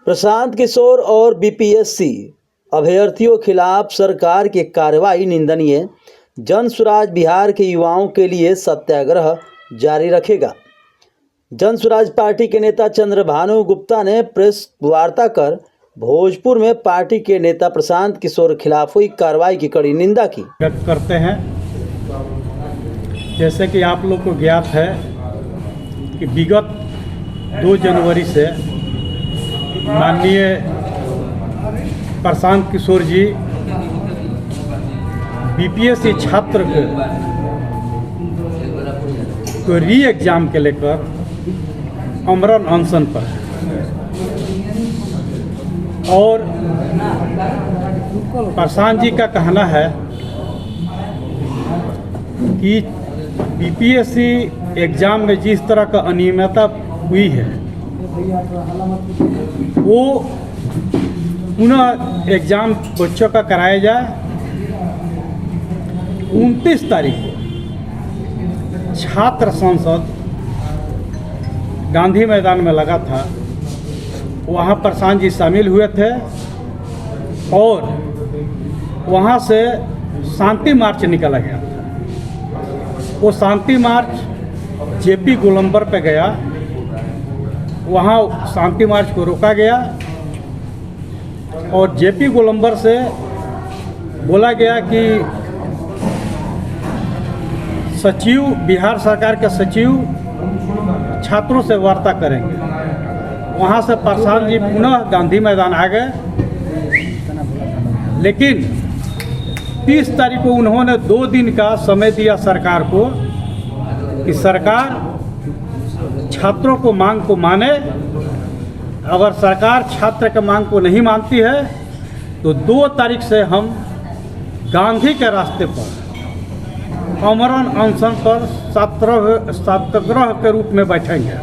प्रशांत किशोर और बीपीएससी अभ्यर्थियों खिलाफ सरकार की कार्रवाई निंदनीय। जन स्वराज बिहार के युवाओं के लिए सत्याग्रह जारी रखेगा। जन स्वराज पार्टी के नेता चंद्रभानु गुप्ता ने प्रेस वार्ता कर भोजपुर में पार्टी के नेता प्रशांत किशोर खिलाफ हुई कार्रवाई की कड़ी निंदा की। व्यक्त करते हैं, जैसे कि आप लोग को ज्ञात है कि विगत 2 जनवरी से माननीय प्रशांत किशोर जी बीपीएससी छात्र को री एग्जाम के लेकर आमरण अनशन पर है और प्रशांत जी का कहना है कि बीपीएससी एग्ज़ाम में जिस तरह का अनियमितता हुई है वो पुनः एग्ज़ाम बच्चों का कराया जाए। 29 तारीख को छात्र संसद गांधी मैदान में लगा था, वहाँ प्रशांत जी शामिल हुए थे और वहाँ से शांति मार्च निकाला गया था। वो शांति मार्च जेपी गोलंबर पे गया, वहाँ शांति मार्च को रोका गया और जेपी गोलंबर से बोला गया कि सचिव, बिहार सरकार के सचिव छात्रों से वार्ता करेंगे। वहाँ से प्रशांत जी पुनः गांधी मैदान आ गए, लेकिन 30 तारीख को उन्होंने 2 दिन का समय दिया सरकार को कि सरकार छात्रों को मांग को माने। अगर सरकार छात्र के मांग को नहीं मानती है तो 2 तारीख से हम गांधी के रास्ते पर आमरण अनशन पर सत्याग्रह के रूप में बैठेंगे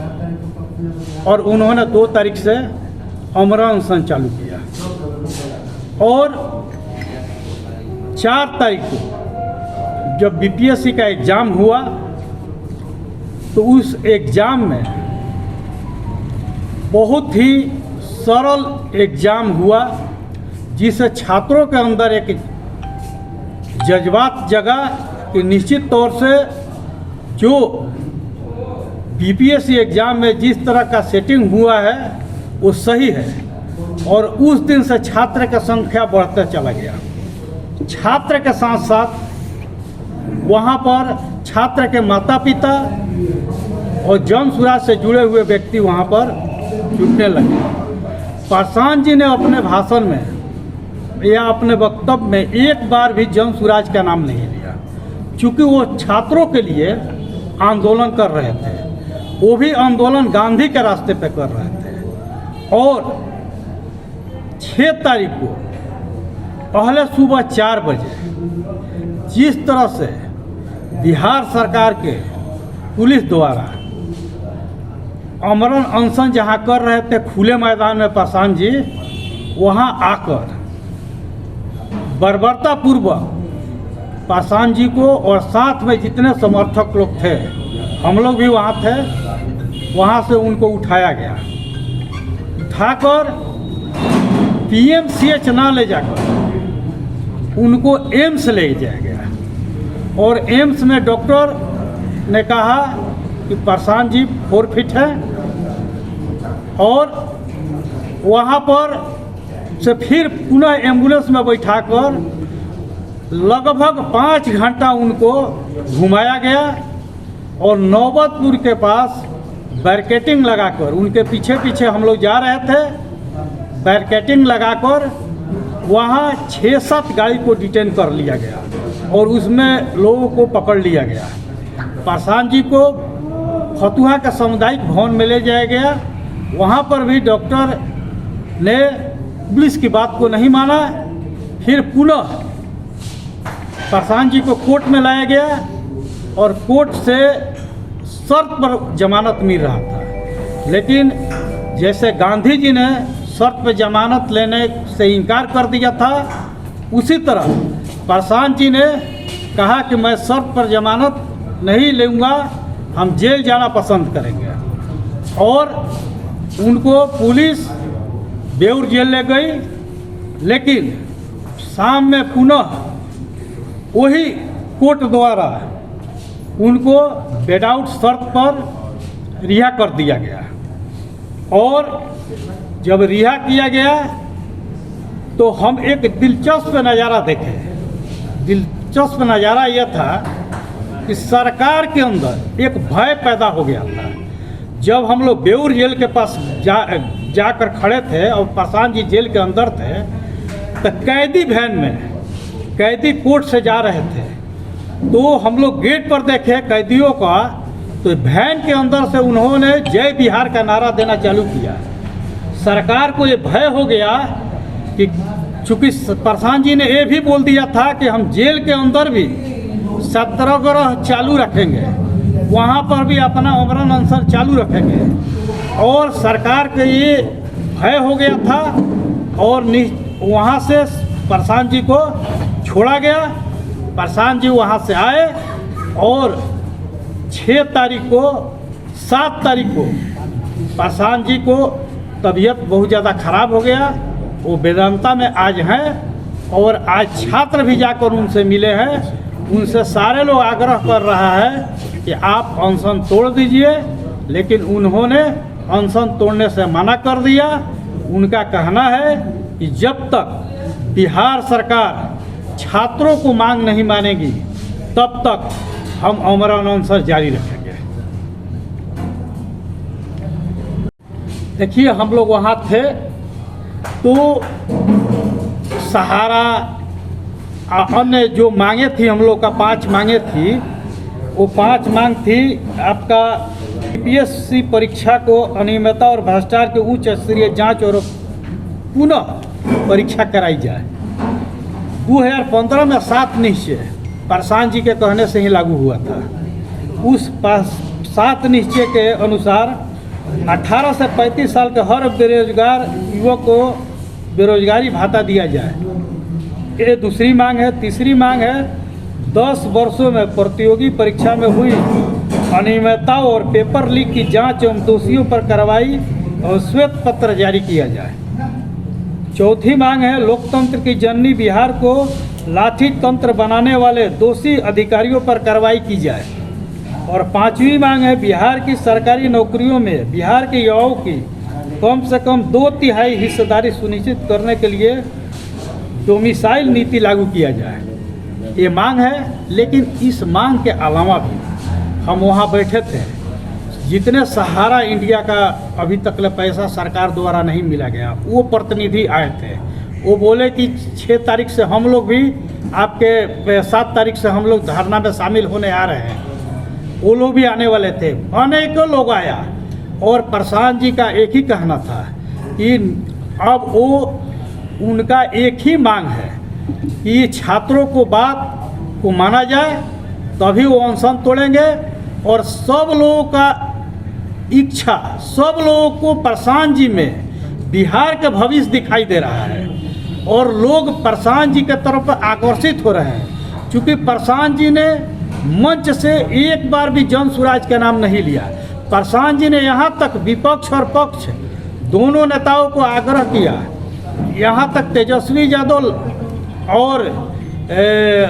और उन्होंने 2 तारीख से आमरण अनशन चालू किया और 4 तारीख को जब बीपीएससी का एग्ज़ाम हुआ तो उस एग्ज़ाम में बहुत ही सरल एग्ज़ाम हुआ, जिससे छात्रों के अंदर एक जज्बात जगा कि निश्चित तौर से जो बीपीएससी एग्ज़ाम में जिस तरह का सेटिंग हुआ है वो सही है। और उस दिन से छात्र की संख्या बढ़ते चला गया। छात्र के साथ साथ वहाँ पर छात्र के माता पिता और जन स्वराज से जुड़े हुए व्यक्ति वहाँ पर जुटने लगे। प्रशांत जी ने अपने भाषण में या अपने वक्तव्य में एक बार भी जन स्वराज का नाम नहीं लिया, क्योंकि वो छात्रों के लिए आंदोलन कर रहे थे। वो भी आंदोलन गांधी के रास्ते पे कर रहे थे। और 6 तारीख को पहले सुबह 4 बजे जिस तरह से बिहार सरकार के पुलिस द्वारा आमरण अनशन जहाँ कर रहे थे खुले मैदान में प्रशांत जी, वहाँ आकर बर्बरतापूर्वक प्रशांत जी को और साथ में जितने समर्थक लोग थे, हम लोग भी वहाँ थे, वहाँ से उनको उठाया गया। उठाकर पीएमसीएच ना ले जाकर उनको एम्स ले जाया गया और एम्स में डॉक्टर ने कहा कि प्रशांत जी फॉरफिट है और वहाँ पर से फिर पुनः एम्बुलेंस में बैठाकर लगभग 5 घंटा उनको घुमाया गया और नौबतपुर के पास बैरिकेडिंग लगाकर उनके पीछे पीछे हम लोग जा रहे थे। बैरिकेडिंग लगाकर वहाँ 6-7 गाड़ी को डिटेन कर लिया गया और उसमें लोगों को पकड़ लिया गया। प्रशांत जी को फतुहा का सामुदायिक भवन में ले जाया गया। वहाँ पर भी डॉक्टर ने पुलिस की बात को नहीं माना। फिर पुनः प्रशांत जी को कोर्ट में लाया गया और कोर्ट से शर्त पर जमानत मिल रहा था, लेकिन जैसे गांधी जी ने शर्त पर जमानत लेने से इनकार कर दिया था, उसी तरह प्रशांत जी ने कहा कि मैं शर्त पर जमानत नहीं लूँगा, हम जेल जाना पसंद करेंगे। और उनको पुलिस बेउर जेल ले गई, लेकिन शाम में पुनः वही कोर्ट द्वारा उनको विदाउट शर्त पर रिहा कर दिया गया। और जब रिहा किया गया तो हम एक दिलचस्प नज़ारा देखे। दिलचस्प नज़ारा यह था कि सरकार के अंदर एक भय पैदा हो गया था। जब हम लोग बेउर जेल के पास जाकर खड़े थे और प्रशांत जी जेल के अंदर थे, तो कैदी वैन में कैदी कोर्ट से जा रहे थे, तो हम लोग गेट पर देखे कैदियों का, तो वैन के अंदर से उन्होंने जय बिहार का नारा देना चालू किया। सरकार को ये भय हो गया कि चूँकि प्रशांत जी ने ये भी बोल दिया था कि हम जेल के अंदर भी सत्याग्रह चालू रखेंगे, वहाँ पर भी अपना आमरण अनशन चालू रखेंगे, और सरकार के ये भय हो गया था और वहाँ से प्रशांत जी को छोड़ा गया। प्रशांत जी वहाँ से आए और 7 तारीख को प्रशांत जी को तबीयत बहुत ज़्यादा खराब हो गया। वो वेदांता में आज हैं और आज छात्र भी जाकर उनसे मिले हैं। उनसे सारे लोग आग्रह कर रहा है कि आप अनशन तोड़ दीजिए, लेकिन उन्होंने अनशन तोड़ने से मना कर दिया। उनका कहना है कि जब तक बिहार सरकार छात्रों को मांग नहीं मानेगी, तब तक हम आमरण अनशन जारी रखेंगे। देखिए, हम लोग वहाँ थे तो सहारा अन्य जो मांगे थी, हम लोग का 5 मांगे थी। वो 5 मांग थी, आपका यूपीएससी परीक्षा को अनियमितता और भ्रष्टाचार के उच्च स्तरीय जांच और पुनः परीक्षा कराई जाए। 2015 में 7 निश्चय प्रशांत जी के कहने से ही लागू हुआ था। उस 7 निश्चय के अनुसार 18 से 35 साल के हर बेरोजगार युवक को बेरोजगारी भत्ता दिया जाए। ये दूसरी मांग है। तीसरी मांग है 10 वर्षों में प्रतियोगी परीक्षा में हुई अनियमितताओं और पेपर लीक की जांच एवं दोषियों पर कार्रवाई और श्वेत पत्र जारी किया जाए। चौथी मांग है लोकतंत्र की जननी बिहार को लाठी तंत्र बनाने वाले दोषी अधिकारियों पर कार्रवाई की जाए। और 5वीं मांग है बिहार की सरकारी नौकरियों में बिहार के युवाओं की कम से कम 2/3 हिस्सेदारी सुनिश्चित करने के लिए डोमिसाइल नीति लागू किया जाए। ये मांग है। लेकिन इस मांग के अलावा भी हम वहाँ बैठे थे, जितने सहारा इंडिया का अभी तक पैसा सरकार द्वारा नहीं मिला गया, वो प्रतिनिधि आए थे। वो बोले कि 6 तारीख से हम लोग भी आपके 7 तारीख से हम लोग धरना में शामिल होने आ रहे हैं। वो लोग भी आने वाले थे, अनेकों लोग आया। और प्रशांत जी का एक ही कहना था कि अब वो उनका एक ही मांग है कि छात्रों को बात को माना जाए, तभी वो अनशन तोड़ेंगे। और सब लोगों का इच्छा, सब लोगों को प्रशांत जी में बिहार का भविष्य दिखाई दे रहा है और लोग प्रशांत जी के तरफ आकर्षित हो रहे हैं। क्योंकि प्रशांत जी ने मंच से एक बार भी जन स्वराज का नाम नहीं लिया। प्रशांत जी ने यहाँ तक विपक्ष और पक्ष दोनों नेताओं को आग्रह किया, यहाँ तक तेजस्वी यादव और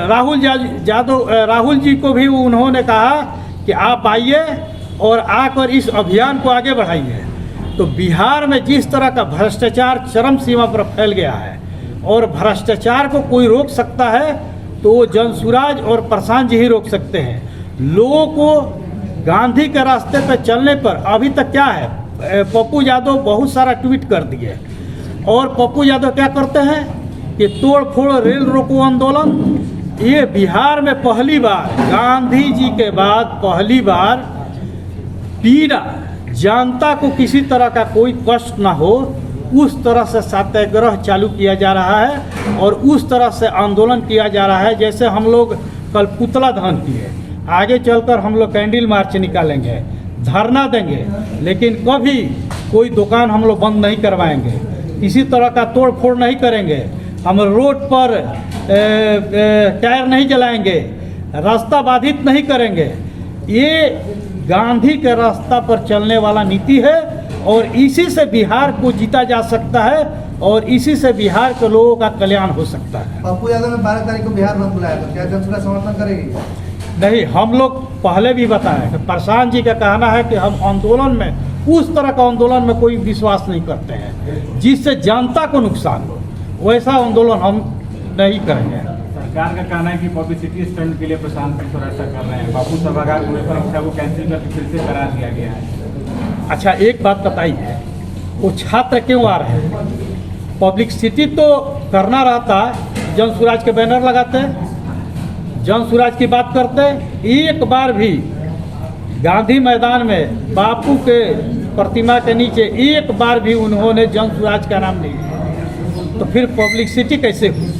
राहुल जी को भी उन्होंने कहा कि आप आइए और आकर इस अभियान को आगे बढ़ाइए। तो बिहार में जिस तरह का भ्रष्टाचार चरम सीमा पर फैल गया है और भ्रष्टाचार को कोई रोक सकता है तो वो जन स्वराज और प्रशांत जी ही रोक सकते हैं। लोगों को गांधी के रास्ते पर चलने पर अभी तक क्या है, पप्पू यादव बहुत सारा ट्वीट कर दिए और पप्पू यादव क्या करते हैं कि तोड़ फोड़ रेल रोको आंदोलन। ये बिहार में पहली बार, गांधी जी के बाद पहली बार बिना जनता को किसी तरह का कोई कष्ट ना हो उस तरह से सत्याग्रह चालू किया जा रहा है और उस तरह से आंदोलन किया जा रहा है जैसे हम लोग कल पुतला दहन किए। आगे चलकर हम लोग कैंडल मार्च निकालेंगे, धरना देंगे, लेकिन कभी कोई दुकान हम लोग बंद नहीं करवाएंगे, इसी तरह का तोड़ फोड़ नहीं करेंगे, हम रोड पर टायर नहीं जलाएंगे, रास्ता बाधित नहीं करेंगे। ये गांधी के रास्ता पर चलने वाला नीति है और इसी से बिहार को जीता जा सकता है और इसी से बिहार के लोगों का कल्याण हो सकता है। पप्पू यादव ने 12 तारीख को बिहार बंद बुलाया था, क्या जनसुराज समर्थन करेगी? नहीं, हम लोग पहले भी बताए कि प्रशांत जी का कहना है कि हम आंदोलन में उस तरह का आंदोलन में कोई विश्वास नहीं करते हैं जिससे जनता को नुकसान हो, वैसा आंदोलन हम नहीं करेंगे। सरकार का कहना है कि पब्लिसिटी स्टंट के लिए प्रशांत किशोर ऐसा कर रहे हैं। बापू सभागार में परीक्षा को कैंसिल करके फिर से करा दिया गया है। अच्छा, एक बात बताइए, वो छात्र क्यों आ रहे हैं? पब्लिसिटी तो करना रहता है, जन स्वराज के बैनर लगाते, जन स्वराज की बात करते, एक बार भी गांधी मैदान में बापू के प्रतिमा के नीचे एक बार भी उन्होंने जन स्वराज का नाम नहीं लिया, तो फिर पब्लिसिटी कैसे हुई?